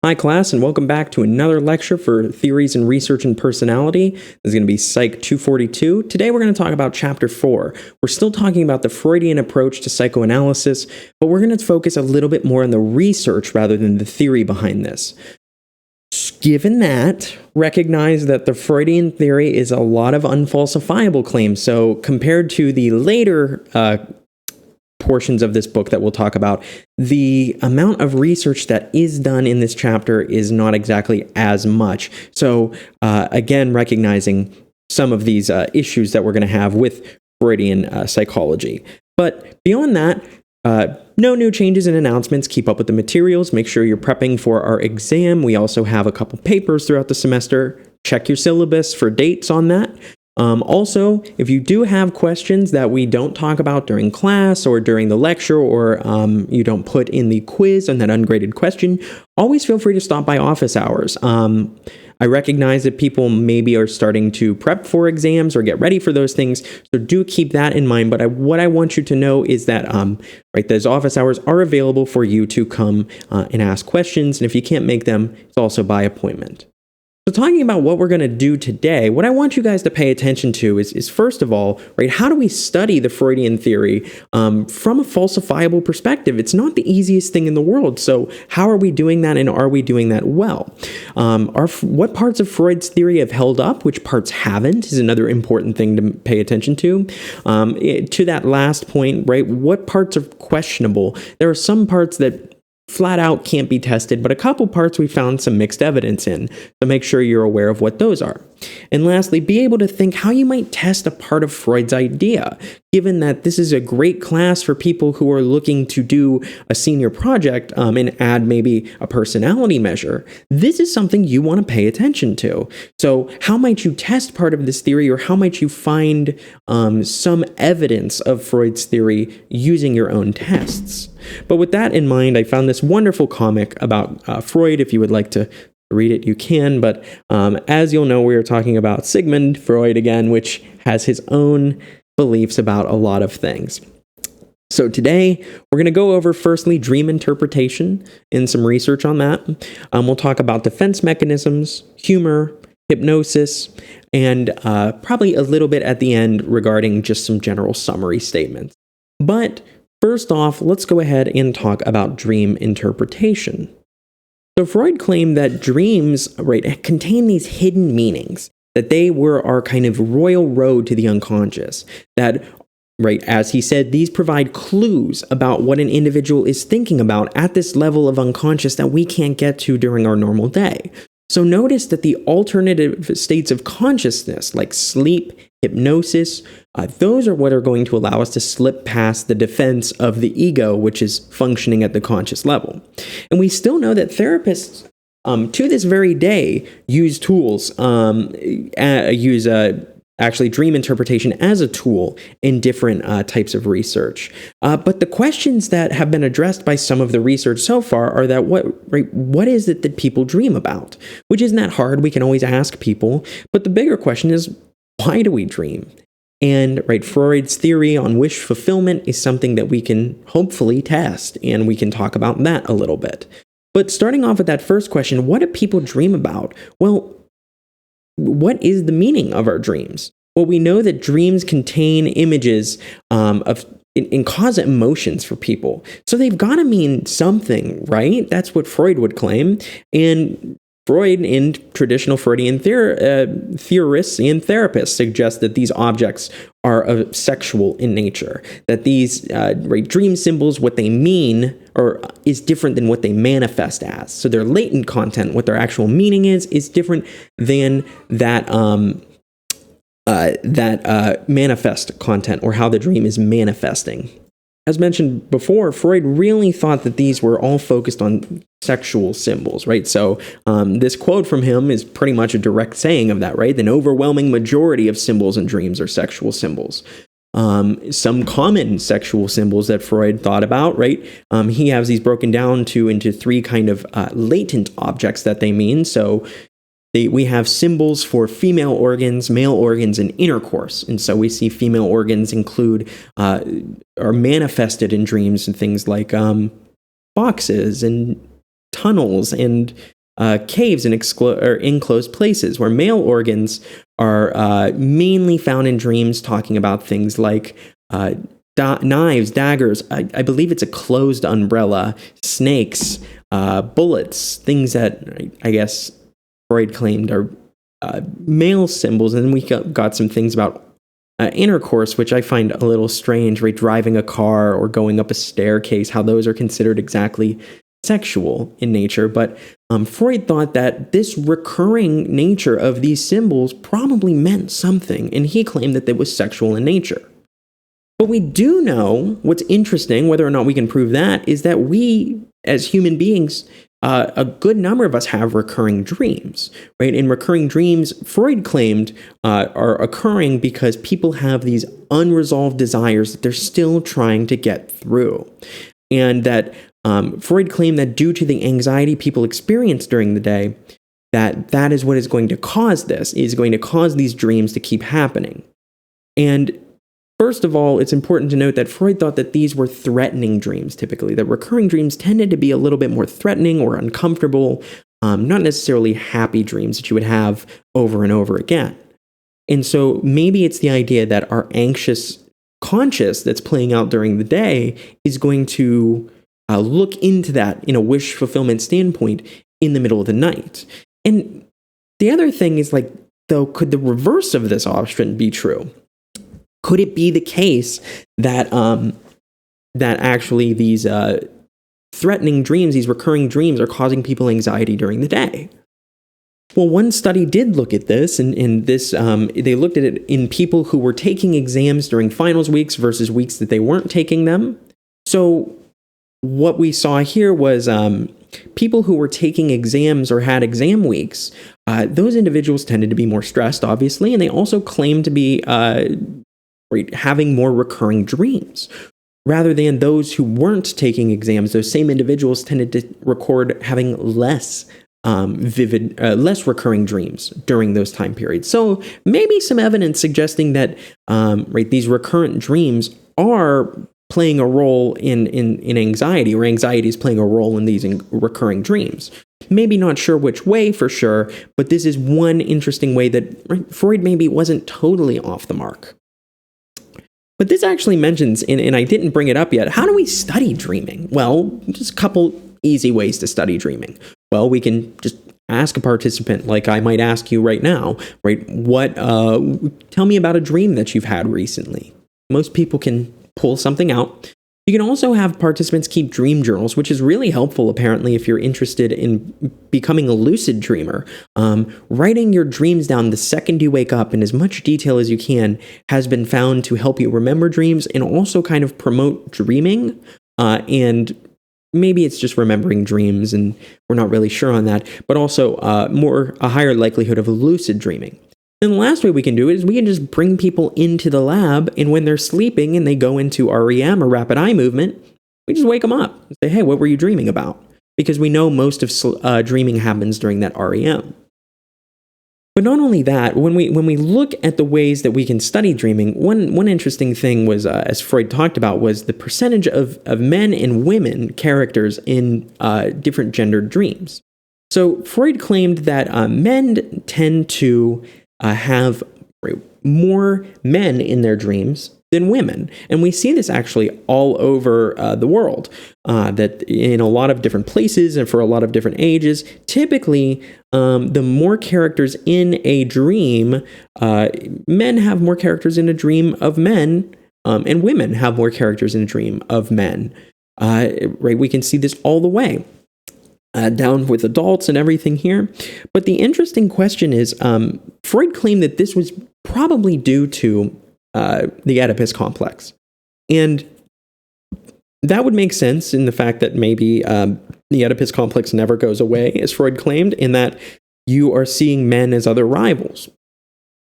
Hi class, and welcome back to another lecture for Theories in Research and Personality. This is going to be Psych 242. Today we're going to talk about Chapter 4. We're still talking about the Freudian approach to psychoanalysis, but we're going to focus a little bit more on the research rather than the theory behind this. Given that, recognize that the Freudian theory is a lot of unfalsifiable claims, so compared to the later portions of this book that we'll talk about, the amount of research that is done in this chapter is not exactly as much. So again, recognizing some of these issues that we're going to have with Freudian psychology. But beyond that, no new changes and announcements. Keep up with the materials. Make sure you're prepping for our exam. We also have a couple papers throughout the semester. Check your syllabus for dates on that. Also, if you do have questions that we don't talk about during class or during the lecture, or you don't put in the quiz on that ungraded question, always feel free to stop by office hours. I recognize that people maybe are starting to prep for exams or get ready for those things, so do keep that in mind. But what I want you to know is that those office hours are available for you to come and ask questions, and if you can't make them, it's also by appointment. So talking about what we're going to do today, what I want you guys to pay attention to is first of all, how do we study the Freudian theory from a falsifiable perspective? It's not the easiest thing in the world. So how are we doing that, and are we doing that well? What parts of Freud's theory have held up? Which parts haven't is another important thing to pay attention to. To that last point, what parts are questionable? There are some parts that flat out can't be tested, but a couple parts we found some mixed evidence in, so make sure you're aware of what those are. And lastly, be able to think how you might test a part of Freud's idea, given that this is a great class for people who are looking to do a senior project and add maybe a personality measure. This is something you want to pay attention to. So how might you test part of this theory, or how might you find some evidence of Freud's theory using your own tests? But with that in mind, I found this wonderful comic about Freud. If you would like to read it, you can. But as you'll know, we are talking about Sigmund Freud again, which has his own beliefs about a lot of things. So today, we're going to go over, firstly, dream interpretation and some research on that. We'll talk about defense mechanisms, humor, hypnosis, and probably a little bit at the end regarding just some general summary statements. But first off, let's go ahead and talk about dream interpretation. So Freud claimed that dreams, contain these hidden meanings, that they were our kind of royal road to the unconscious, that, as he said, these provide clues about what an individual is thinking about at this level of unconscious that we can't get to during our normal day. So notice that the alternative states of consciousness, like sleep, hypnosis, those are what are going to allow us to slip past the defense of the ego, which is functioning at the conscious level. And we still know that therapists, to this very day, use tools, actually dream interpretation as a tool in different types of research. But the questions that have been addressed by some of the research so far are that what is it that people dream about? Which isn't that hard. We can always ask people. But the bigger question is, why do we dream? And Freud's theory on wish fulfillment is something that we can hopefully test, and we can talk about that a little bit. But starting off with that first question, what do people dream about? Well, what is the meaning of our dreams? Well, we know that dreams contain images and cause emotions for people. So they've got to mean something, right? That's what Freud would claim. And Freud and traditional Freudian theorists and therapists suggest that these objects are sexual in nature, that these dream symbols, what they mean is different than what they manifest as. So their latent content, what their actual meaning is different than that manifest content, or how the dream is manifesting. As mentioned before, Freud really thought that these were all focused on sexual symbols, So this quote from him is pretty much a direct saying of that, An overwhelming majority of symbols in dreams are sexual symbols. Some common sexual symbols that Freud thought about, he has these broken down into three kind of latent objects that they mean. So we have symbols for female organs, male organs, and intercourse. And so we see female organs include, are manifested in dreams and things like boxes and tunnels and caves in enclosed places, where male organs are mainly found in dreams, talking about things like knives, daggers, I believe it's a closed umbrella, snakes, bullets, things that I guess Freud claimed are male symbols. And then we got some things about intercourse, which I find a little strange, right? Driving a car or going up a staircase, how those are considered exactly sexual in nature. But Freud thought that this recurring nature of these symbols probably meant something, and he claimed that it was sexual in nature. But we do know, what's interesting, whether or not we can prove that, is that we, as human beings, a good number of us have recurring dreams, right? And recurring dreams, Freud claimed, are occurring because people have these unresolved desires that they're still trying to get through. And that Freud claimed that due to the anxiety people experience during the day, that is what is going to cause this, is going to cause these dreams to keep happening. And first of all, it's important to note that Freud thought that these were threatening dreams typically, that recurring dreams tended to be a little bit more threatening or uncomfortable, not necessarily happy dreams that you would have over and over again. And so maybe it's the idea that our anxious conscious that's playing out during the day is going to look into that in a wish fulfillment standpoint in the middle of the night. And the other thing is, like, though, could the reverse of this option be true? Could it be the case that that actually these threatening dreams, these recurring dreams, are causing people anxiety during the day? Well, one study did look at this, and this they looked at it in people who were taking exams during finals weeks versus weeks that they weren't taking them. So what we saw here was people who were taking exams or had exam weeks, those individuals tended to be more stressed, obviously, and they also claimed to be having more recurring dreams. Rather than those who weren't taking exams, those same individuals tended to record having less less recurring dreams during those time periods. So maybe some evidence suggesting that these recurrent dreams are playing a role in anxiety, or anxiety is playing a role in these recurring dreams. Maybe not sure which way for sure, but this is one interesting way that Freud maybe wasn't totally off the mark. But this actually mentions, and I didn't bring it up yet, how do we study dreaming? Well, just a couple easy ways to study dreaming. Well, we can just ask a participant, like I might ask you right now, right? Tell me about a dream that you've had recently. Most people can pull something out. You can also have participants keep dream journals, which is really helpful, apparently, if you're interested in becoming a lucid dreamer. Writing your dreams down the second you wake up in as much detail as you can has been found to help you remember dreams and also kind of promote dreaming. And maybe it's just remembering dreams, and we're not really sure on that, but also a higher likelihood of lucid dreaming. Then the last way we can do it is we can just bring people into the lab, and when they're sleeping and they go into REM, or rapid eye movement, we just wake them up and say, hey, what were you dreaming about? Because we know most of dreaming happens during that REM. But not only that, when we look at the ways that we can study dreaming, one interesting thing was, as Freud talked about, was the percentage of men and women characters in different gendered dreams. So Freud claimed that men tend to have more men in their dreams than women. And we see this actually all over the world, that in a lot of different places and for a lot of different ages, typically the more characters in a dream, men have more characters in a dream of men, and women have more characters in a dream of men. We can see this all the way. Down with adults and everything here. But the interesting question is, Freud claimed that this was probably due to the Oedipus complex. And that would make sense in the fact that maybe the Oedipus complex never goes away, as Freud claimed, in that you are seeing men as other rivals.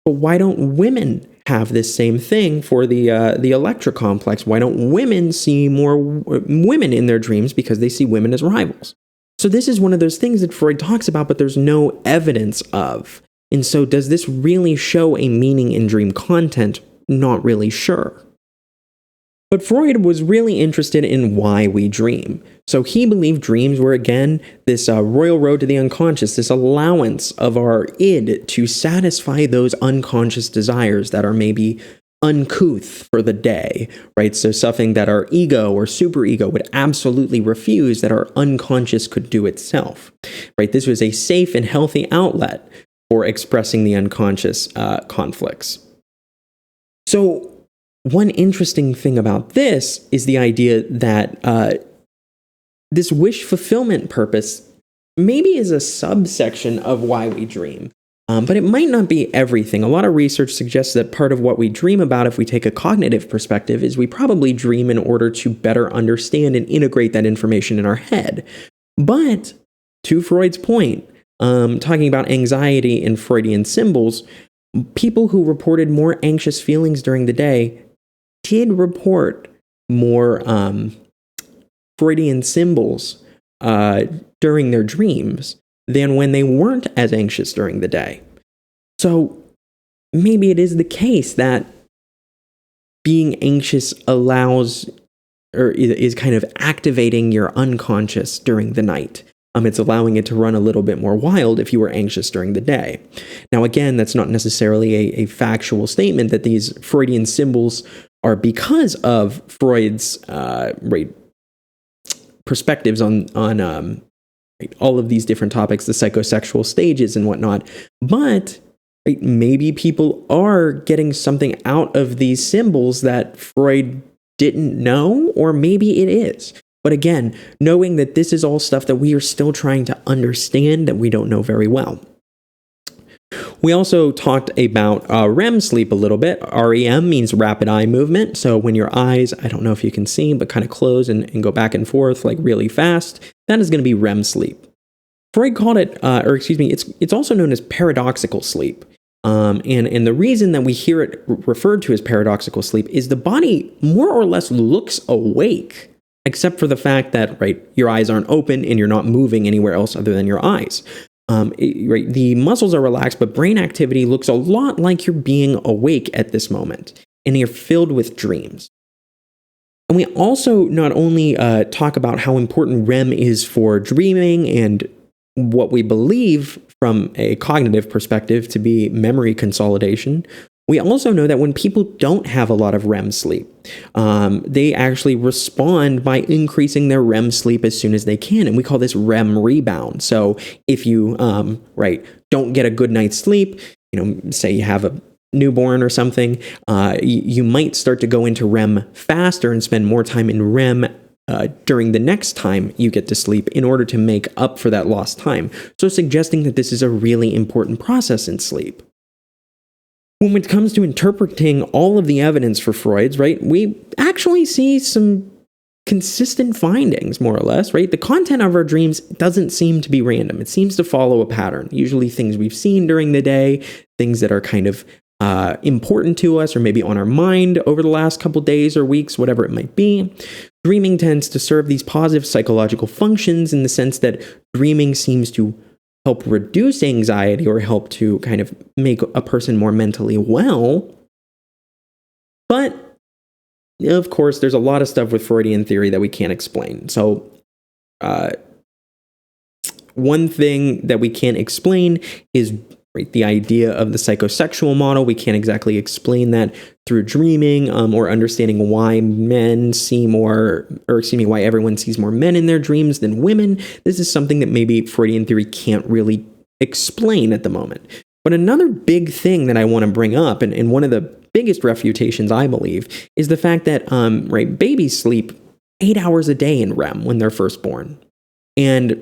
But why don't women have this same thing for the Electra complex? Why don't women see more women in their dreams because they see women as rivals? So this is one of those things that Freud talks about, but there's no evidence of. And so does this really show a meaning in dream content? Not really sure. But Freud was really interested in why we dream. So he believed dreams were, again, this royal road to the unconscious, this allowance of our id to satisfy those unconscious desires that are maybe uncouth for the day, right? So something that our ego or superego would absolutely refuse that our unconscious could do itself, right? This was a safe and healthy outlet for expressing the unconscious conflicts. So one interesting thing about this is the idea that this wish fulfillment purpose maybe is a subsection of why we dream, but it might not be everything. A lot of research suggests that part of what we dream about, if we take a cognitive perspective, is we probably dream in order to better understand and integrate that information in our head. But to Freud's point, talking about anxiety and Freudian symbols, people who reported more anxious feelings during the day did report more Freudian symbols during their dreams than when they weren't as anxious during the day. So maybe it is the case that being anxious allows or is kind of activating your unconscious during the night. It's allowing it to run a little bit more wild if you were anxious during the day. Now, again, that's not necessarily a factual statement that these Freudian symbols are because of Freud's perspectives on all of these different topics, the psychosexual stages and whatnot. But maybe people are getting something out of these symbols that Freud didn't know, or maybe it is. But again, knowing that this is all stuff that we are still trying to understand that we don't know very well. We also talked about REM sleep a little bit. REM means rapid eye movement. So when your eyes, I don't know if you can see, but kind of close and go back and forth like really fast, that is going to be REM sleep. Freud called it, it's also known as paradoxical sleep. And the reason that we hear it referred to as paradoxical sleep is the body more or less looks awake, except for the fact that, your eyes aren't open and you're not moving anywhere else other than your eyes. The muscles are relaxed, but brain activity looks a lot like you're being awake at this moment, and you're filled with dreams. And we also not only talk about how important REM is for dreaming and what we believe from a cognitive perspective to be memory consolidation, we also know that when people don't have a lot of REM sleep, they actually respond by increasing their REM sleep as soon as they can. And we call this REM rebound. So if you, don't get a good night's sleep, say you have a newborn or something, you might start to go into REM faster and spend more time in REM during the next time you get to sleep in order to make up for that lost time. So suggesting that this is a really important process in sleep. When it comes to interpreting all of the evidence for Freud's, we actually see some consistent findings, more or less, The content of our dreams doesn't seem to be random. It seems to follow a pattern, usually things we've seen during the day, things that are kind of important to us or maybe on our mind over the last couple days or weeks, whatever it might be. Dreaming tends to serve these positive psychological functions in the sense that dreaming seems to help reduce anxiety or help to kind of make a person more mentally well. But, of course, there's a lot of stuff with Freudian theory that we can't explain. So, one thing that we can't explain is the idea of the psychosexual model. We can't exactly explain that through dreaming or understanding why why everyone sees more men in their dreams than women. This is something that maybe Freudian theory can't really explain at the moment. But another big thing that I want to bring up, and one of the biggest refutations, I believe, is the fact that babies sleep 8 hours a day in REM when they're first born. And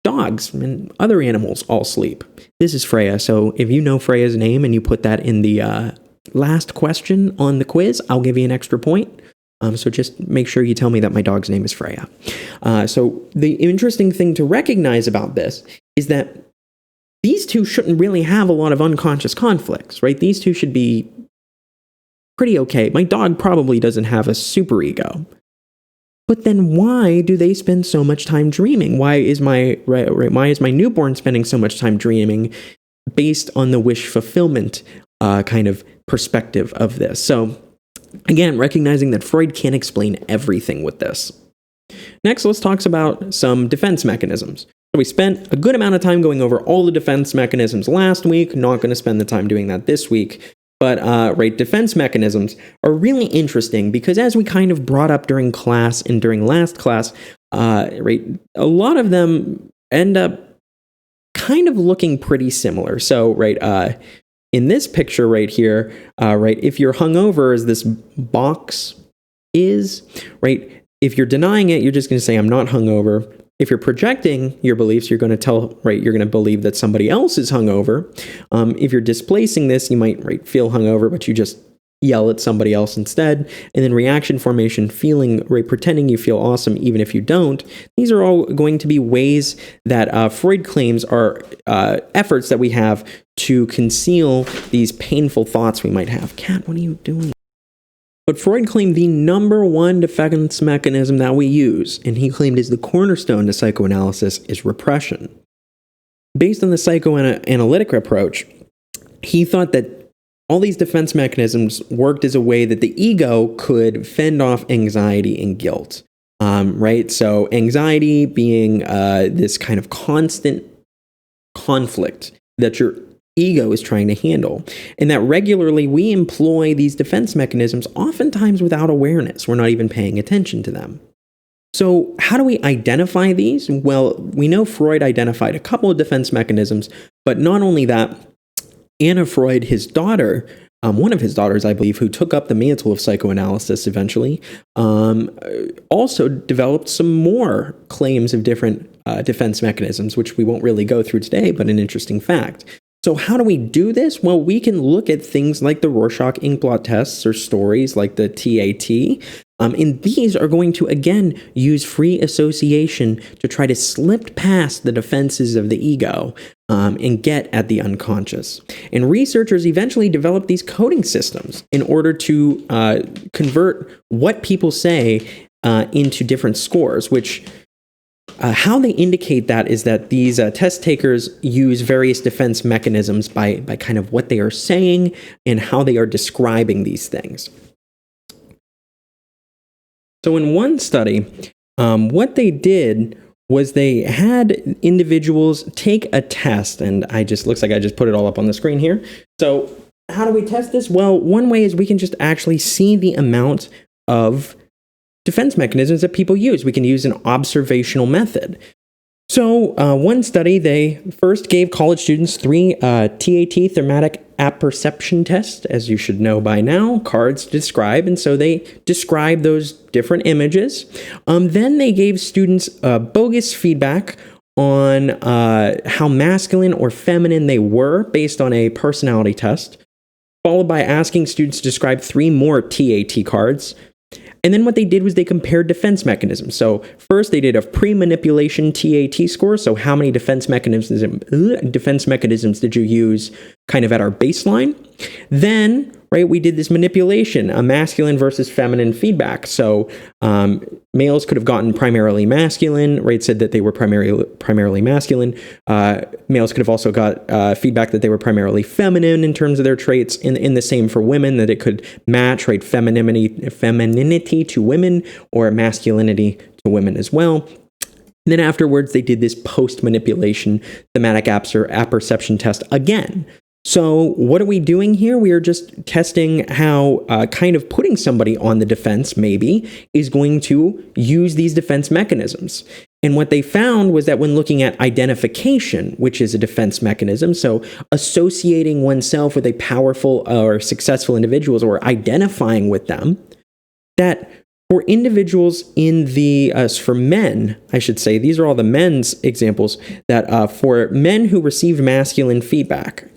dogs and other animals all sleep. This is Freya, so if you know Freya's name and you put that in the last question on the quiz, I'll give you an extra point. So just make sure you tell me that my dog's name is Freya. So the interesting thing to recognize about this is that these two shouldn't really have a lot of unconscious conflicts, These two should be pretty okay. My dog probably doesn't have a superego. But then why do they spend so much time dreaming? Why is my newborn spending so much time dreaming based on the wish fulfillment kind of perspective of this? So Again, recognizing that Freud can't explain everything with this. Next, let's talk about some defense mechanisms. So we spent a good amount of time going over all the defense mechanisms last week. Not going to spend the time doing that this week. But defense mechanisms are really interesting because, as we kind of brought up during class and during last class, a lot of them end up kind of looking pretty similar. So, in this picture right here, if you're hungover, as this box is, if you're denying it, you're just going to say, I'm not hungover. If you're projecting your beliefs, you're going to believe that somebody else is hungover. If you're displacing this, you might feel hungover, but you just yell at somebody else instead. And then reaction formation, pretending you feel awesome even if you don't. These are all going to be ways that Freud claims are efforts that we have to conceal these painful thoughts we might have. Kat, what are you doing? But Freud claimed the number one defense mechanism that we use, and he claimed is the cornerstone to psychoanalysis, is repression. Based on the psychoanalytic approach, he thought that all these defense mechanisms worked as a way that the ego could fend off anxiety and guilt. So anxiety being this kind of constant conflict that your ego is trying to handle, and that regularly we employ these defense mechanisms, oftentimes without awareness. We're not even paying attention to them. So how do we identify these? Well, we know Freud identified a couple of defense mechanisms, but not only that, Anna Freud, his daughter, one of his daughters, I believe, who took up the mantle of psychoanalysis eventually, also developed some more claims of different defense mechanisms, which we won't really go through today, but an interesting fact. So how do we do this? Well, we can look at things like the Rorschach inkblot tests or stories like the TAT. And these are going to, again, use free association to try to slip past the defenses of the ego and get at the unconscious. And researchers eventually developed these coding systems in order to convert what people say into different scores, which how they indicate that is that these test takers use various defense mechanisms by kind of what they are saying and how they are describing these things. So in one study, what they did was they had individuals take a test, and looks like I just put it all up on the screen here. So how do we test this? Well, one way is we can just actually see the amount of defense mechanisms that people use. We can use an observational method. So one study, they first gave college students 3 TAT, thematic apperception tests, as you should know by now, cards to describe, and so they described those different images. Then they gave students bogus feedback on how masculine or feminine they were based on a personality test, followed by asking students to describe 3 more TAT cards. And then what they did was they compared defense mechanisms. So first they did a pre-manipulation TAT score. So how many defense mechanisms did you use kind of at our baseline? Then, we did this manipulation, a masculine versus feminine feedback. So males could have gotten primarily masculine, said that they were primarily masculine. Males could have also got feedback that they were primarily feminine in terms of their traits. In the same for women, that it could match, femininity to women or masculinity to women as well. And then afterwards, they did this post-manipulation thematic apperception test again. So what are we doing here? We are just testing how kind of putting somebody on the defense maybe is going to use these defense mechanisms. And what they found was that when looking at identification, which is a defense mechanism, so associating oneself with a powerful or successful individuals or identifying with them, that for individuals for men, I should say, these are all the men's examples, that for men who received masculine feedback,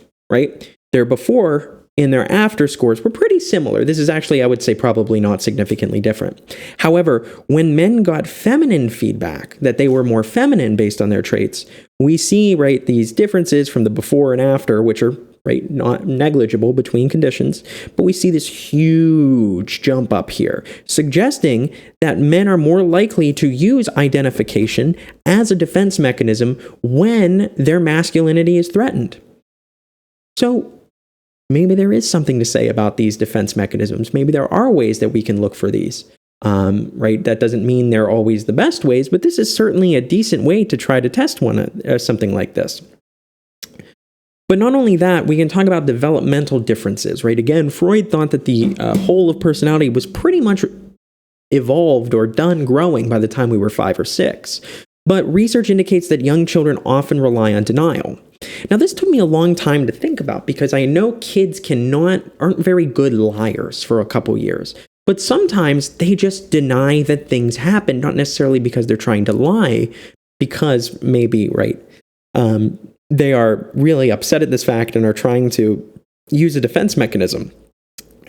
their before and their after scores were pretty similar. This is actually, I would say, probably not significantly different. However, when men got feminine feedback, that they were more feminine based on their traits, we see, these differences from the before and after, which are, not negligible between conditions, but we see this huge jump up here, suggesting that men are more likely to use identification as a defense mechanism when their masculinity is threatened. So maybe there is something to say about these defense mechanisms. Maybe there are ways that we can look for these. Right? That doesn't mean they're always the best ways, but this is certainly a decent way to try to test something like this. But not only that, we can talk about developmental differences, right? Again, Freud thought that the whole of personality was pretty much evolved or done growing by the time we were 5 or 6. But research indicates that young children often rely on denial. Now, this took me a long time to think about because I know kids aren't very good liars for a couple years. But sometimes they just deny that things happen, not necessarily because they're trying to lie, because maybe, right, they are really upset at this fact and are trying to use a defense mechanism.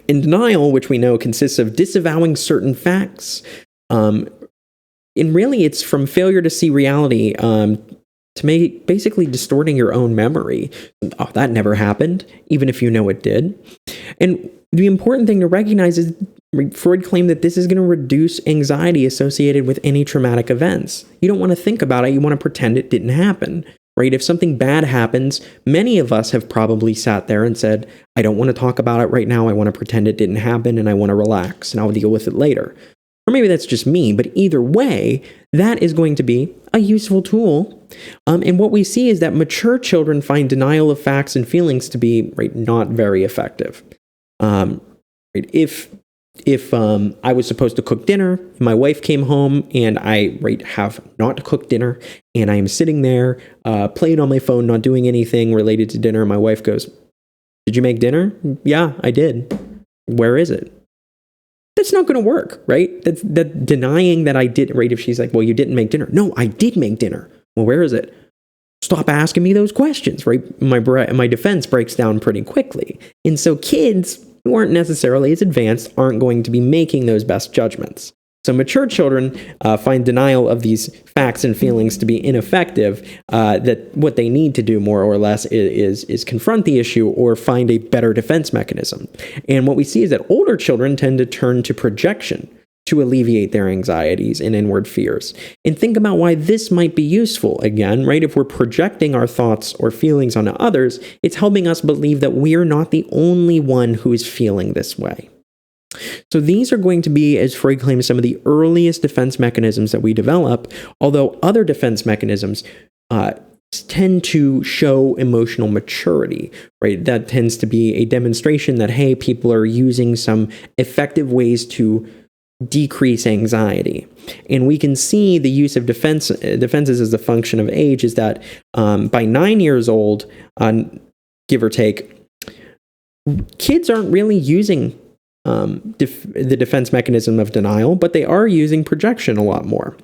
In denial, which we know consists of disavowing certain facts, and really it's from failure to see reality to basically distorting your own memory. Oh, that never happened, even if you know it did. And the important thing to recognize is Freud claimed that this is going to reduce anxiety associated with any traumatic events. You don't want to think about it. You want to pretend it didn't happen, right? If something bad happens, many of us have probably sat there and said, I don't want to talk about it right now. I want to pretend it didn't happen and I want to relax and I'll deal with it later. Or maybe that's just me, but either way, that is going to be a useful tool. And what we see is that mature children find denial of facts and feelings to be not very effective. If I was supposed to cook dinner, my wife came home and I have not cooked dinner, and I am sitting there playing on my phone, not doing anything related to dinner. My wife goes, "Did you make dinner?" "Yeah, I did." "Where is it?" That's not going to work, right? That's denying that I did, right? If she's like, "Well, you didn't make dinner." "No, I did make dinner." "Well, where is it?" Stop asking me those questions, right? My defense breaks down pretty quickly. And so kids who aren't necessarily as advanced aren't going to be making those best judgments. So mature children find denial of these facts and feelings to be ineffective, that what they need to do more or less is confront the issue or find a better defense mechanism. And what we see is that older children tend to turn to projection to alleviate their anxieties and inward fears. And think about why this might be useful. Again, right? If we're projecting our thoughts or feelings onto others, it's helping us believe that we're not the only one who is feeling this way. So these are going to be, as Freud claims, some of the earliest defense mechanisms that we develop, although other defense mechanisms tend to show emotional maturity, right? That tends to be a demonstration that, hey, people are using some effective ways to decrease anxiety. And we can see the use of defenses as a function of age is that by 9 years old, give or take, kids aren't really using the defense mechanism of denial, but they are using projection a lot more.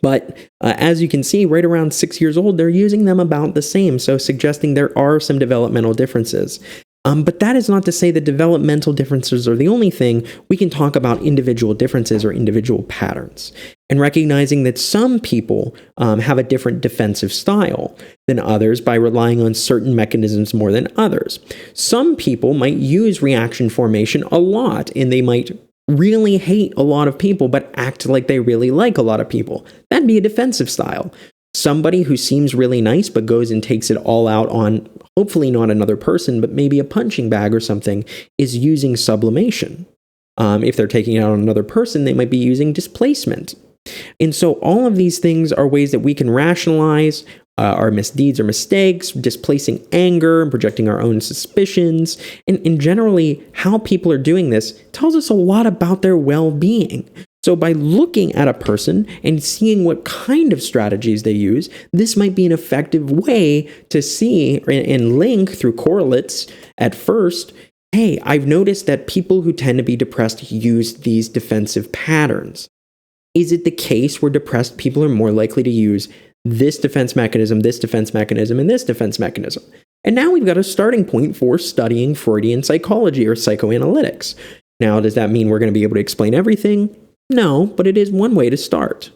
But as you can see, right around 6 years old, they're using them about the same, so suggesting there are some developmental differences. But that is not to say that developmental differences are the only thing. We can talk about individual differences or individual patterns, and recognizing that some people have a different defensive style than others by relying on certain mechanisms more than others. Some people might use reaction formation a lot, and they might really hate a lot of people but act like they really like a lot of people. That'd be a defensive style. Somebody who seems really nice but goes and takes it all out on, hopefully not another person, but maybe a punching bag or something, is using sublimation. If they're taking it out on another person, they might be using displacement. And so all of these things are ways that we can rationalize our misdeeds or mistakes, displacing anger and projecting our own suspicions. And generally, how people are doing this tells us a lot about their well-being. So by looking at a person and seeing what kind of strategies they use, this might be an effective way to see and link through correlates at first, hey, I've noticed that people who tend to be depressed use these defensive patterns. Is it the case where depressed people are more likely to use this defense mechanism, and this defense mechanism? And now we've got a starting point for studying Freudian psychology or psychoanalytics. Now, does that mean we're going to be able to explain everything? No, but it is one way to start.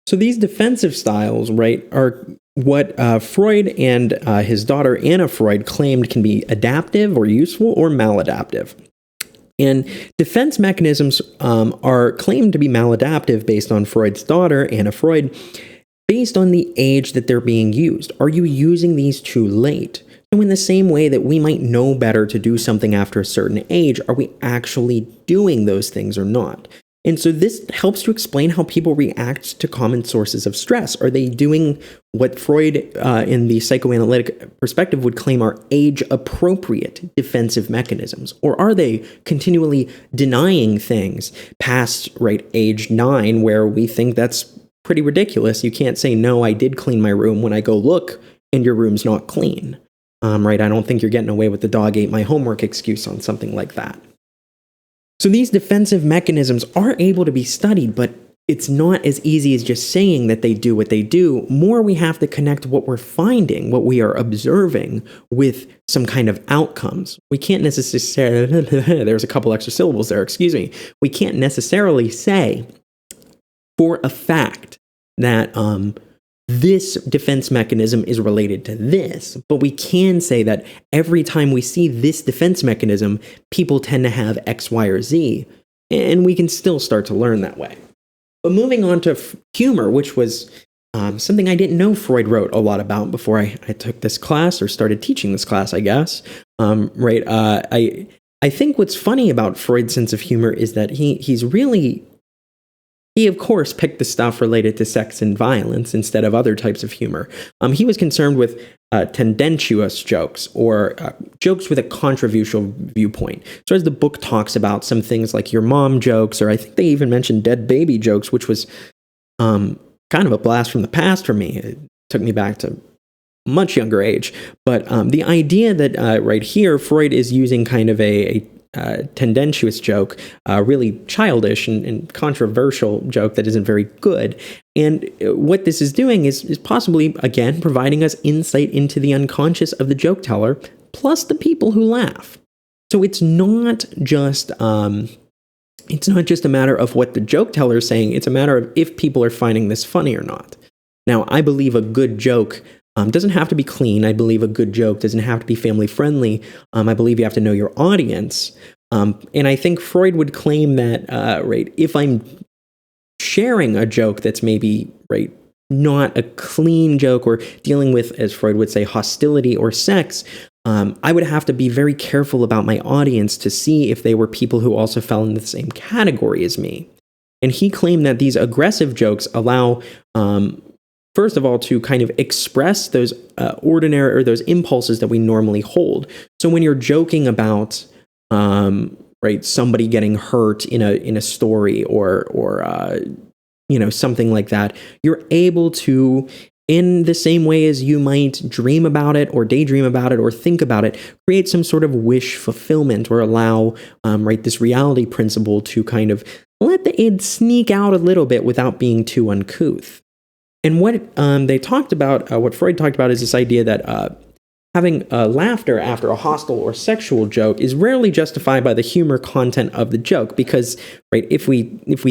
So these defensive styles, right, are what Freud and his daughter Anna Freud claimed can be adaptive or useful or maladaptive. And defense mechanisms are claimed to be maladaptive based on Freud's daughter, Anna Freud, based on the age that they're being used. Are you using these too late? So in the same way that we might know better to do something after a certain age, are we actually doing those things or not? And so this helps to explain how people react to common sources of stress. Are they doing what Freud, in the psychoanalytic perspective, would claim are age-appropriate defensive mechanisms? Or are they continually denying things past, age 9, where we think that's pretty ridiculous? You can't say, no, I did clean my room, when I go look and your room's not clean. I don't think you're getting away with the dog ate my homework excuse on something like that. So these defensive mechanisms are able to be studied, but it's not as easy as just saying that they do what they do. More, we have to connect what we're finding, what we are observing, with some kind of outcomes. We can't necessarily, there's a couple extra syllables there, excuse me. We can't necessarily say for a fact that this defense mechanism is related to this, but we can say that every time we see this defense mechanism, people tend to have X, Y, or Z, and we can still start to learn that way. But moving on to humor, which was something I didn't know Freud wrote a lot about before I took this class, or started teaching this class, I guess. I think what's funny about Freud's sense of humor is that he, of course, picked the stuff related to sex and violence instead of other types of humor. He was concerned with tendentious jokes, or jokes with a controversial viewpoint. So as the book talks about some things like your mom jokes, or I think they even mentioned dead baby jokes, which was kind of a blast from the past for me. It took me back to a much younger age. But the idea that right here, Freud is using kind of a tendentious joke, really childish and controversial joke that isn't very good. And what this is doing is possibly, again, providing us insight into the unconscious of the joke teller, plus the people who laugh. So it's not just a matter of what the joke teller is saying. It's a matter of if people are finding this funny or not. Now, I believe a good joke doesn't have to be clean. I believe a good joke doesn't have to be family friendly. I believe you have to know your audience. And I think Freud would claim that, if I'm sharing a joke that's maybe, not a clean joke, or dealing with, as Freud would say, hostility or sex, I would have to be very careful about my audience to see if they were people who also fell in the same category as me. And he claimed that these aggressive jokes allow, first of all, to kind of express those ordinary, or those impulses that we normally hold. So when you're joking about somebody getting hurt in a story, or something like that, you're able to, in the same way as you might dream about it, or daydream about it, or think about it, create some sort of wish fulfillment, or allow this reality principle to kind of let it sneak out a little bit without being too uncouth. And what they talked about, what Freud talked about, is this idea that having laughter after a hostile or sexual joke is rarely justified by the humor content of the joke, because if we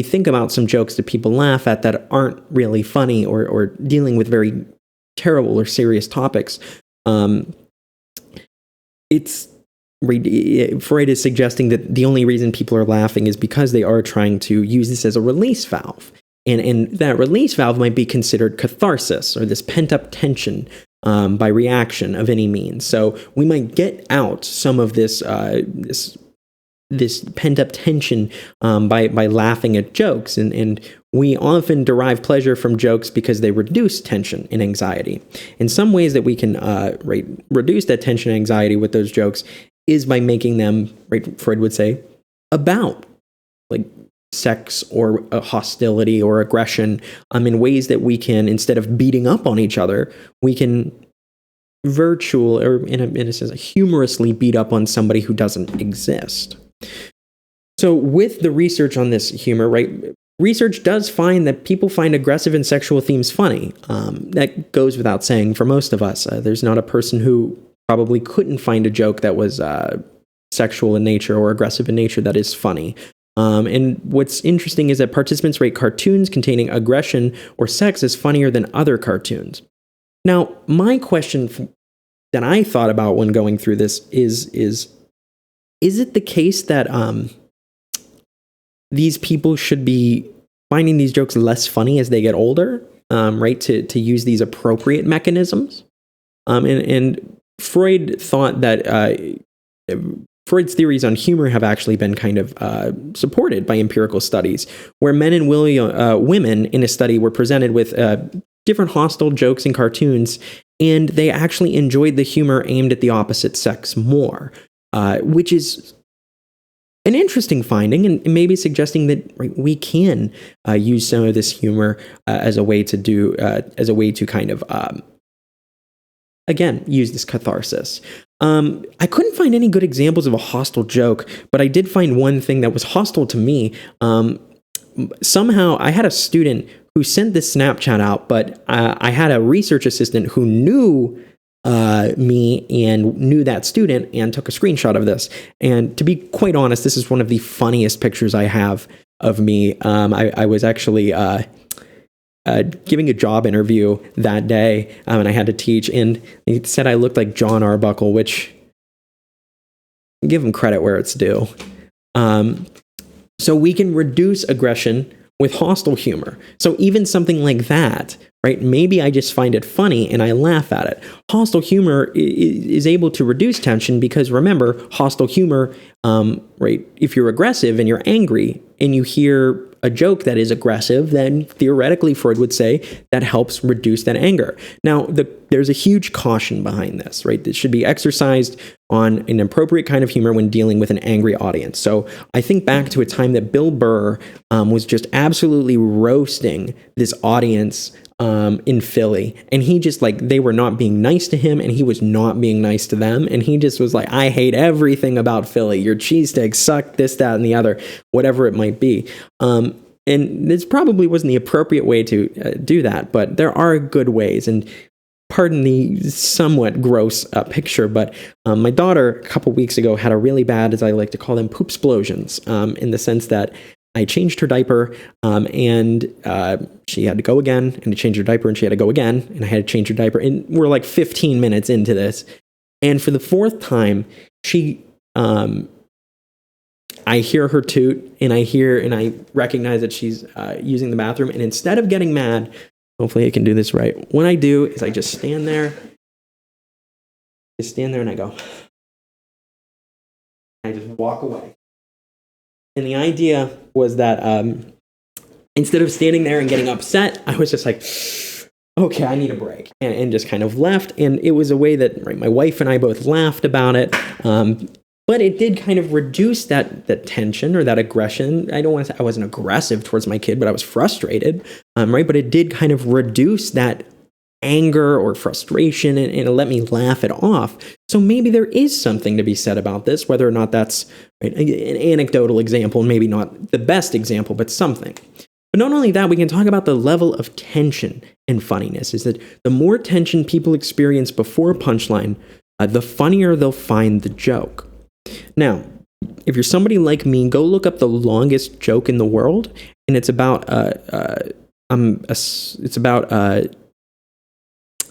think about some jokes that people laugh at that aren't really funny, or dealing with very terrible or serious topics, Freud is suggesting that the only reason people are laughing is because they are trying to use this as a release valve. And that release valve might be considered catharsis, or this pent-up tension by reaction of any means. So we might get out some of this pent-up tension by laughing at jokes. And we often derive pleasure from jokes because they reduce tension and anxiety. In some ways that we can reduce that tension and anxiety with those jokes is by making them, Freud would say, about sex or hostility or aggression, in ways that we can, instead of beating up on each other, we can in a sense, humorously beat up on somebody who doesn't exist. So with the research on this humor, research does find that people find aggressive and sexual themes funny. That goes without saying for most of us. There's not a person who probably couldn't find a joke that was sexual in nature or aggressive in nature that is funny. And what's interesting is that participants rate cartoons containing aggression or sex as funnier than other cartoons. Now, my question that I thought about when going through this is it the case that these people should be finding these jokes less funny as they get older, to use these appropriate mechanisms? And Freud thought that Freud's theories on humor have actually been kind of supported by empirical studies, where men and women in a study were presented with different hostile jokes and cartoons, and they actually enjoyed the humor aimed at the opposite sex more, which is an interesting finding, and maybe suggesting that we can use some of this humor as a way to kind of again use this catharsis. I couldn't find any good examples of a hostile joke, but I did find one thing that was hostile to me. Somehow I had a student who sent this Snapchat out, but I had a research assistant who knew me and knew that student and took a screenshot of this. And to be quite honest, this is one of the funniest pictures I have of me. I was actually giving a job interview that day, and I had to teach, and he said I looked like John Arbuckle, which give him credit where it's due. So we can reduce aggression with hostile humor. So even something like that, right? Maybe I just find it funny and I laugh at it. Hostile humor is able to reduce tension because, remember, hostile humor, right? If you're aggressive and you're angry and you hear a joke that is aggressive, then theoretically Freud would say that helps reduce that anger. Now, there's a huge caution behind this, right? This should be exercised on an appropriate kind of humor when dealing with an angry audience. So I think back to a time that Bill Burr was just absolutely roasting this audience in Philly, and he just they were not being nice to him and he was not being nice to them, and he just was like, I hate everything about Philly, your cheesesteak suck, this, that, and the other, whatever it might be. And this probably wasn't the appropriate way to do that, but there are good ways. And pardon the somewhat gross picture, but my daughter a couple weeks ago had a really bad, as I like to call them, poop explosions, in the sense that I changed her diaper, and she had to go again, and I changed her diaper, and she had to go again, and I had to change her diaper, and we're like 15 minutes into this, and for the fourth time, I hear her toot, and I recognize that she's using the bathroom, and instead of getting mad, hopefully I can do this right, what I do is I just stand there, and I go, I just walk away. And the idea was that instead of standing there and getting upset, I was just like, okay, I need a break, and just kind of left. And it was a way that my wife and I both laughed about it. But it did kind of reduce that tension or that aggression. I don't want to say I wasn't aggressive towards my kid, but I was frustrated, right? But it did kind of reduce that anger or frustration and it let me laugh it off. So maybe there is something to be said about this, whether or not that's an anecdotal example, maybe not the best example, but something. But not only that, we can talk about the level of tension and funniness, is that the more tension people experience before a punchline, the funnier they'll find the joke. Now, if you're somebody like me, go look up the longest joke in the world, and it's about a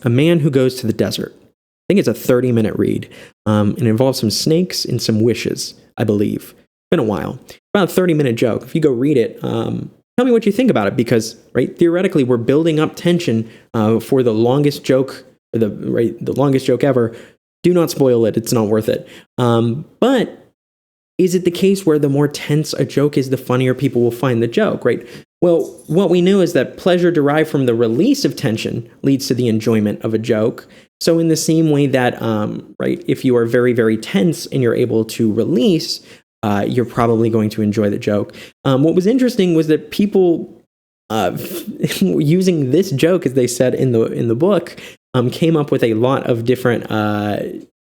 man who goes to the desert. I think it's a 30-minute read, and it involves some snakes and some wishes, I believe. It's been a while. About a 30-minute joke. If you go read it, tell me what you think about it, because theoretically we're building up tension for the longest joke, or the longest joke ever. Do not spoil it; it's not worth it. But is it the case where the more tense a joke is, the funnier people will find the joke, right? Well, what we know is that pleasure derived from the release of tension leads to the enjoyment of a joke. So in the same way that, if you are very, very tense and you're able to release, you're probably going to enjoy the joke. What was interesting was that people using this joke, as they said in the book, came up with a lot of different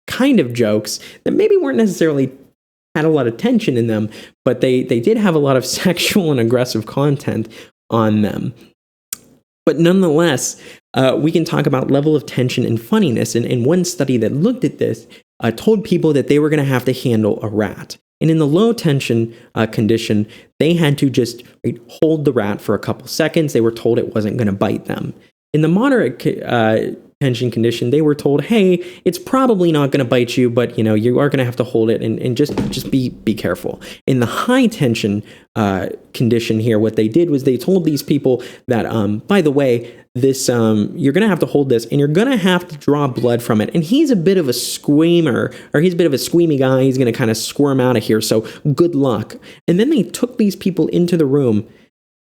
kind of jokes that maybe weren't necessarily had a lot of tension in them, but they did have a lot of sexual and aggressive content on them. But nonetheless, we can talk about level of tension and funniness. And one study that looked at this told people that they were going to have to handle a rat. And in the low tension condition, they had to just hold the rat for a couple seconds. They were told it wasn't going to bite them. In the moderate tension condition, they were told, hey, it's probably not going to bite you, but you are going to have to hold it and just be careful. In the high tension condition here, what they did was they told these people that, by the way, this you're going to have to hold this and you're going to have to draw blood from it. And he's a bit of a screamer, or he's a bit of a squeamy guy. He's going to kind of squirm out of here. So good luck. And then they took these people into the room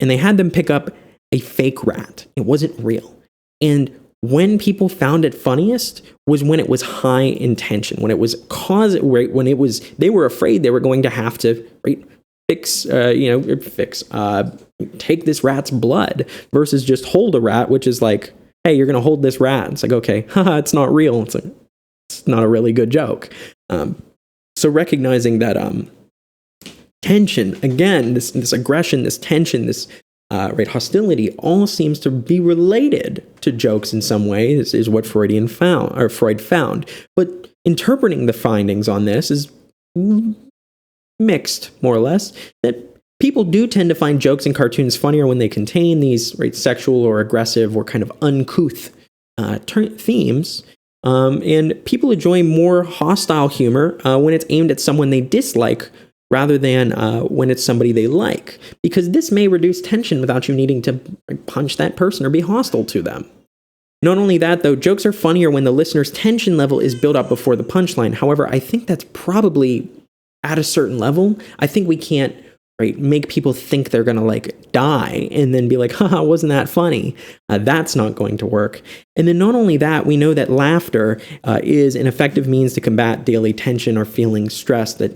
and they had them pick up a fake rat. It wasn't real. And when people found it funniest was when it was high in tension, when it was they were afraid they were going to have to take this rat's blood versus just hold a rat, which is like, hey, you're going to hold this rat. It's like, okay, haha, it's not real. It's like, it's not a really good joke. So recognizing that tension, again, this aggression, this tension, this hostility, all seems to be related to jokes in some way. This is what Freud found. But interpreting the findings on this is mixed, more or less, that people do tend to find jokes in cartoons funnier when they contain these sexual or aggressive or kind of uncouth themes. And people enjoy more hostile humor when it's aimed at someone they dislike rather than when it's somebody they like, because this may reduce tension without you needing to punch that person or be hostile to them. Not only that, though, jokes are funnier when the listener's tension level is built up before the punchline. However, I think that's probably at a certain level. I think we can't make people think they're going to die and then be like, haha, wasn't that funny? That's not going to work. And then not only that, we know that laughter is an effective means to combat daily tension or feeling stressed, that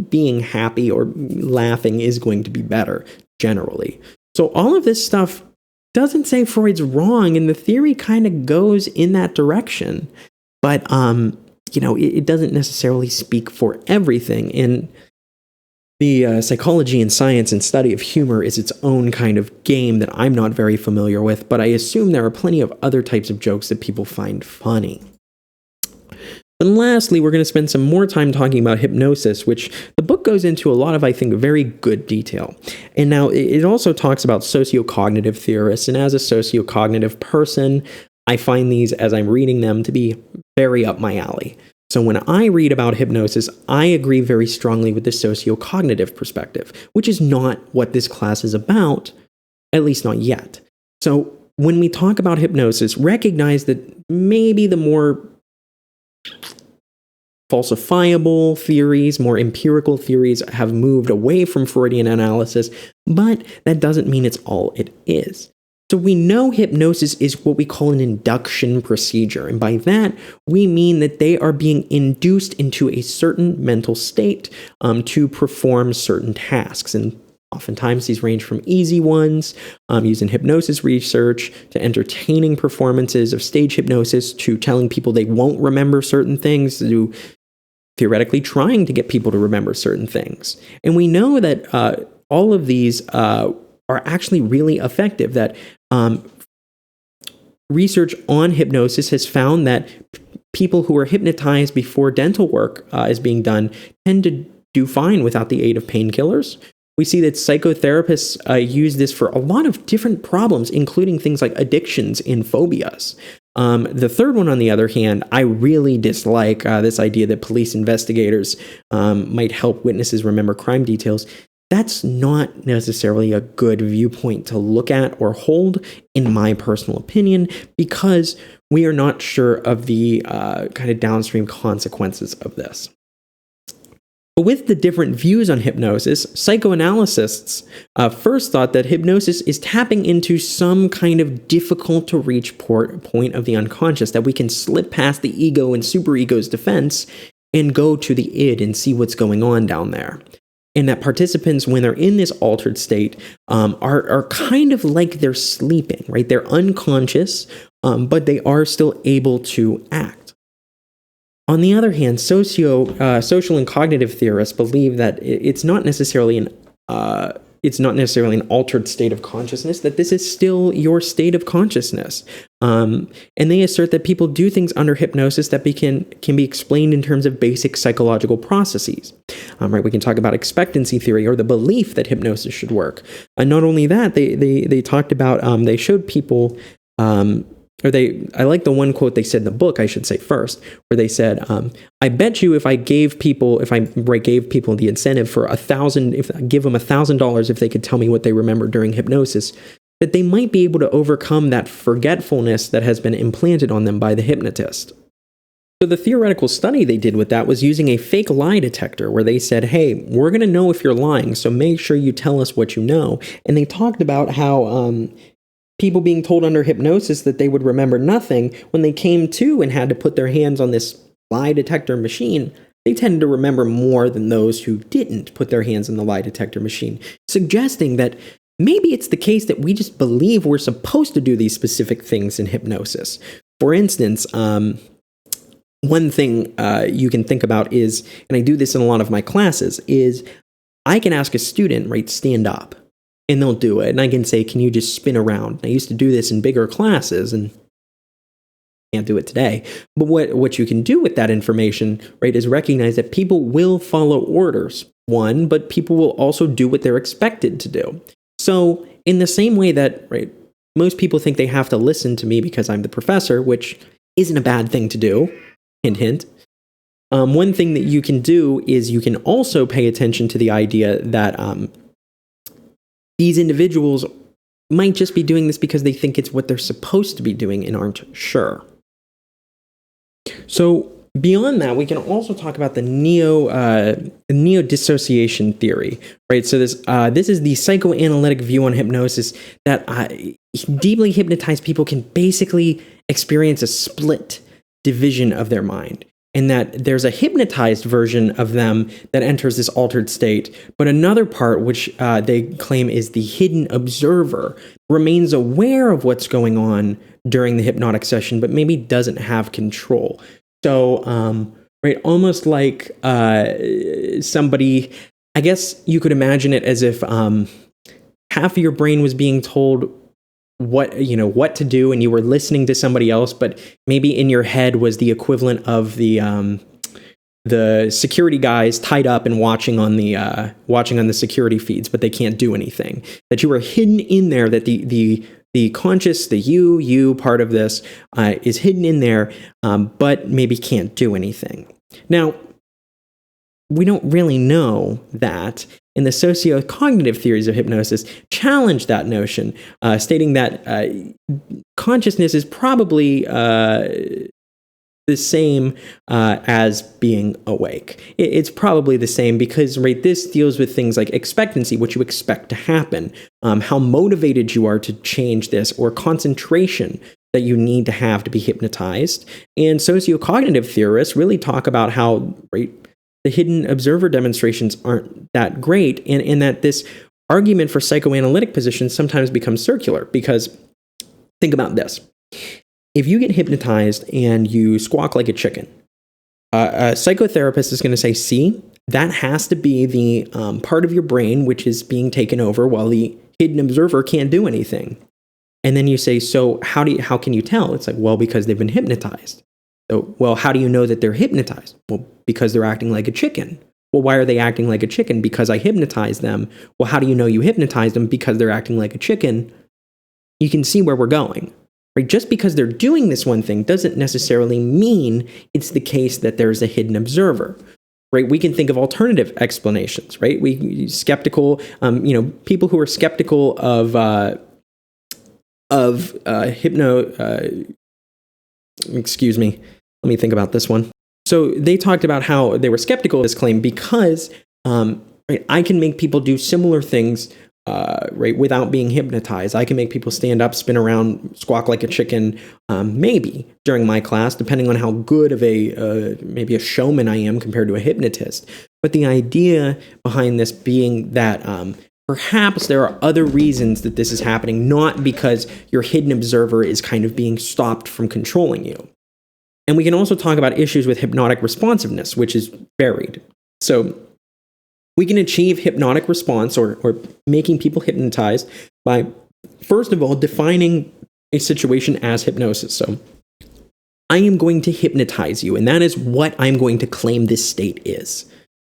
being happy or laughing is going to be better generally. So all of this stuff doesn't say Freud's wrong, and the theory kind of goes in that direction. But, it doesn't necessarily speak for everything. And the psychology and science and study of humor is its own kind of game that I'm not very familiar with, but I assume there are plenty of other types of jokes that people find funny. And lastly, we're going to spend some more time talking about hypnosis, which the book goes into a lot of, I think, very good detail. And now it also talks about sociocognitive theorists, and as a sociocognitive person, I find these, as I'm reading them, to be very up my alley. So when I read about hypnosis, I agree very strongly with the sociocognitive perspective, which is not what this class is about, at least not yet. So when we talk about hypnosis, recognize that maybe the more falsifiable theories, more empirical theories have moved away from Freudian analysis, but that doesn't mean it's all it is. So we know hypnosis is what we call an induction procedure, and by that we mean that they are being induced into a certain mental state to perform certain tasks. And oftentimes these range from easy ones, using hypnosis research, to entertaining performances of stage hypnosis, to telling people they won't remember certain things, to theoretically trying to get people to remember certain things. And we know that all of these are actually really effective, that research on hypnosis has found that people who are hypnotized before dental work is being done tend to do fine without the aid of painkillers. We see that psychotherapists use this for a lot of different problems, including things like addictions and phobias. The third one, on the other hand, I really dislike this idea that police investigators might help witnesses remember crime details. That's not necessarily a good viewpoint to look at or hold, in my personal opinion, because we are not sure of the kind of downstream consequences of this. But with the different views on hypnosis, psychoanalysts first thought that hypnosis is tapping into some kind of difficult to reach point of the unconscious, that we can slip past the ego and superego's defense and go to the id and see what's going on down there. And that participants, when they're in this altered state, are kind of like they're sleeping, right? They're unconscious, but they are still able to act. On the other hand, social and cognitive theorists believe that it's not necessarily an altered state of consciousness, that this is still your state of consciousness. And they assert that people do things under hypnosis that can be explained in terms of basic psychological processes. We can talk about expectancy theory, or the belief that hypnosis should work. And not only that, they talked about, they showed people I like the one quote they said in the book, I should say first, where they said, I bet you if I gave people the incentive for give them $1,000 if they could tell me what they remember during hypnosis, that they might be able to overcome that forgetfulness that has been implanted on them by the hypnotist. So the theoretical study they did with that was using a fake lie detector where they said, hey, we're going to know if you're lying, so make sure you tell us what you know. And they talked about how people being told under hypnosis that they would remember nothing, when they came to and had to put their hands on this lie detector machine, they tended to remember more than those who didn't put their hands on the lie detector machine, suggesting that maybe it's the case that we just believe we're supposed to do these specific things in hypnosis. For instance, one thing you can think about is, and I do this in a lot of my classes, is I can ask a student, right, stand up, and they'll do it. And I can say, can you just spin around? I used to do this in bigger classes, and can't do it today. But what you can do with that information, right, is recognize that people will follow orders, one, but people will also do what they're expected to do. So in the same way that, right, most people think they have to listen to me because I'm the professor, which isn't a bad thing to do, hint, hint. One thing that you can do is you can also pay attention to the idea that these individuals might just be doing this because they think it's what they're supposed to be doing and aren't sure. So beyond that, we can also talk about the neo-dissociation theory, right? So this is the psychoanalytic view on hypnosis that deeply hypnotized people can basically experience a split division of their mind, and that there's a hypnotized version of them that enters this altered state, but another part, which they claim is the hidden observer, remains aware of what's going on during the hypnotic session, but maybe doesn't have control. So, right, almost like somebody, I guess you could imagine it as if half of your brain was being told what to do, and you were listening to somebody else, but maybe in your head was the equivalent of the security guys tied up and watching on the security feeds, but they can't do anything. That you were hidden in there. That the conscious, the you part of this is hidden in there, but maybe can't do anything. Now, we don't really know that, and the socio-cognitive theories of hypnosis challenge that notion, stating that consciousness is probably the same as being awake. It's probably the same because, right, this deals with things like expectancy, what you expect to happen, how motivated you are to change this, or concentration that you need to have to be hypnotized. And socio-cognitive theorists really talk about how, right, the hidden observer demonstrations aren't that great, and that this argument for psychoanalytic positions sometimes becomes circular. Because think about this. If you get hypnotized and you squawk like a chicken, a psychotherapist is going to say, see, that has to be the part of your brain which is being taken over while the hidden observer can't do anything. And then you say, so how can you tell? It's like, well, because they've been hypnotized. So, well, how do you know that they're hypnotized? Well, because they're acting like a chicken. Well, why are they acting like a chicken? Because I hypnotized them. Well, how do you know you hypnotized them? Because they're acting like a chicken. You can see where we're going. Right? Just because they're doing this one thing doesn't necessarily mean it's the case that there's a hidden observer. Right? We can think of alternative explanations. Right? People who are skeptical of excuse me. Let me think about this one. So they talked about how they were skeptical of this claim because right, I can make people do similar things right, without being hypnotized. I can make people stand up, spin around, squawk like a chicken, maybe during my class, depending on how good of maybe a showman I am compared to a hypnotist. But the idea behind this being that perhaps there are other reasons that this is happening, not because your hidden observer is kind of being stopped from controlling you. And we can also talk about issues with hypnotic responsiveness, which is varied. So we can achieve hypnotic response or making people hypnotized by, first of all, defining a situation as hypnosis. So I am going to hypnotize you, and that is what I'm going to claim this state is,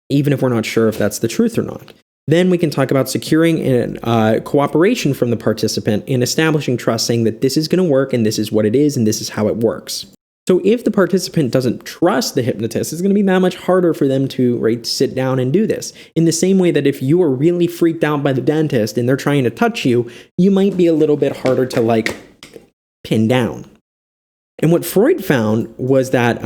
even if we're not sure if that's the truth or not. Then we can talk about securing cooperation from the participant and establishing trust, saying that this is going to work and this is what it is and this is how it works. So if the participant doesn't trust the hypnotist, it's going to be that much harder for them to sit down and do this. In the same way that if you are really freaked out by the dentist and they're trying to touch you, you might be a little bit harder to pin down. And what Freud found was that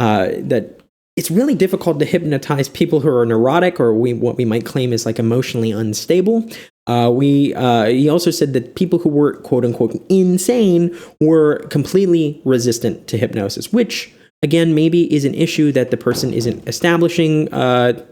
it's really difficult to hypnotize people who are neurotic or what we might claim is emotionally unstable. He also said that people who were quote unquote insane were completely resistant to hypnosis, which again maybe is an issue that the person isn't establishing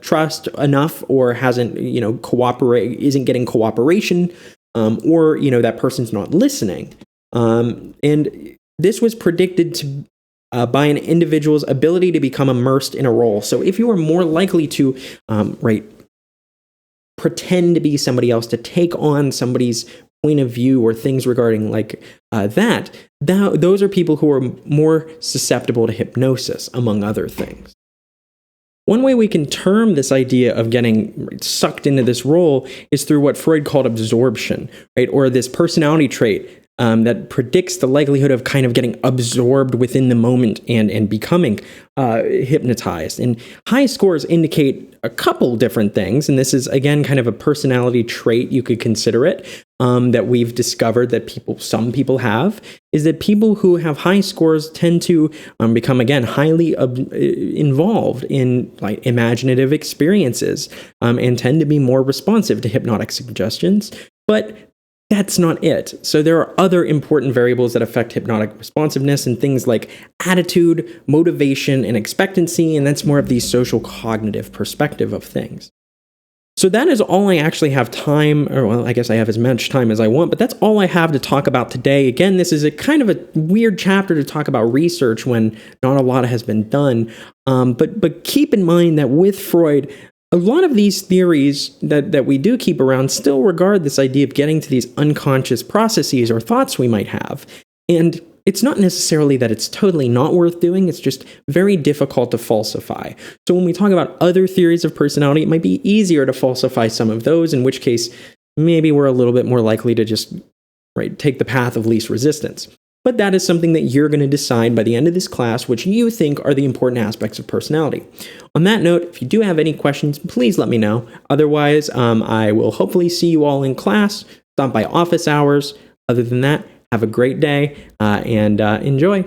trust enough or hasn't isn't getting cooperation, or that person's not listening. And this was predicted by an individual's ability to become immersed in a role. So if you are more likely to pretend to be somebody else, to take on somebody's point of view or things regarding those are people who are more susceptible to hypnosis, among other things. One way we can term this idea of getting sucked into this role is through what Freud called absorption, right? Or this personality trait that predicts the likelihood of kind of getting absorbed within the moment and becoming hypnotized. And high scores indicate a couple different things, and this is, again, kind of a personality trait, you could consider it, that we've discovered that some people have, is that people who have high scores tend to become, again, highly involved in imaginative experiences, and tend to be more responsive to hypnotic suggestions. But that's not it. So there are other important variables that affect hypnotic responsiveness, and things like attitude, motivation, and expectancy, and that's more of the social cognitive perspective of things. So that is all I actually have time, or well, I guess I have as much time as I want, but that's all I have to talk about today. Again, this is a kind of a weird chapter to talk about research when not a lot has been done. But keep in mind that with Freud, a lot of these theories that we do keep around still regard this idea of getting to these unconscious processes or thoughts we might have. And it's not necessarily that it's totally not worth doing, it's just very difficult to falsify. So when we talk about other theories of personality, it might be easier to falsify some of those, in which case maybe we're a little bit more likely to just take the path of least resistance. But that is something that you're going to decide by the end of this class, which you think are the important aspects of personality. On that note, if you do have any questions, please let me know. Otherwise, I will hopefully see you all in class. Stop by office hours. Other than that, have a great day and enjoy.